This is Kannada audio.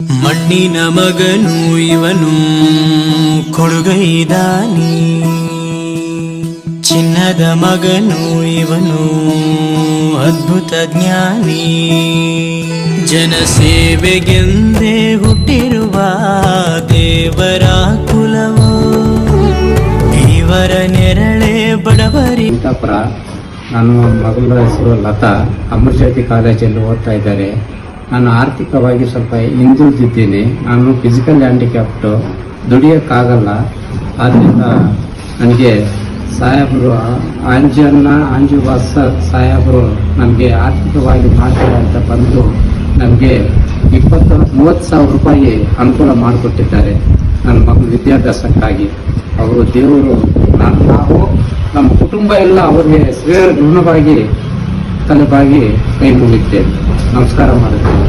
ಮಣ್ಣಿನ ಮಗನು ಇವನು ಕೊಡುಗೈದಾನಿ, ಚಿನ್ನದ ಮಗನು ಇವನು ಅದ್ಭುತ ಜ್ಞಾನಿ. ಜನಸೇವೆಗೆಂದೇ ಹುಟ್ಟಿರುವ ದೇವರ ಕುಲವೋ, ಇವರ ನೆರಳೆ ಬಡವರಿ. ನನ್ನ ಮಗಳ ಹೆಸರು ಲತಾ, ಅಮೃತಜ್ಯೋತಿ ಕಾಲೇಜಲ್ಲಿ ಓದ್ತಾ ಇದ್ದಾರೆ. ನಾನು ಆರ್ಥಿಕವಾಗಿ ಸ್ವಲ್ಪ ಹಿಂದುಳಿದಿದ್ದೀನಿ. ನಾನು ಫಿಸಿಕಲ್ ಹ್ಯಾಂಡಿಕ್ಯಾಪ್ಟು, ದುಡಿಯೋಕ್ಕಾಗಲ್ಲ. ಆದ್ದರಿಂದ ನನಗೆ ಸಾಹೇಬರು ಆಂಜುವಾಸ ಸಾಹೇಬರು ನಮಗೆ ಆರ್ಥಿಕವಾಗಿ ಮಾಡ್ತಾರೆ ಅಂತ ಬಂದು ನಮಗೆ 20-30 ಸಾವಿರ ರೂಪಾಯಿ ಅನುಕೂಲ ಮಾಡಿಕೊಟ್ಟಿದ್ದಾರೆ ನನ್ನ ಮಗಳ ವಿದ್ಯಾಭ್ಯಾಸಕ್ಕಾಗಿ. ಅವರು ದೇವರು. ನಾವು ನಮ್ಮ ಕುಟುಂಬ ಎಲ್ಲ ಅವರಿಗೆ ಋಣವಾಗಿ ತಲೆಬಾಗಿ ಕೈ ಮುಗಿದ್ದೇವೆ. ನಮಸ್ಕಾರ ಮಾಡುತ್ತೇವೆ.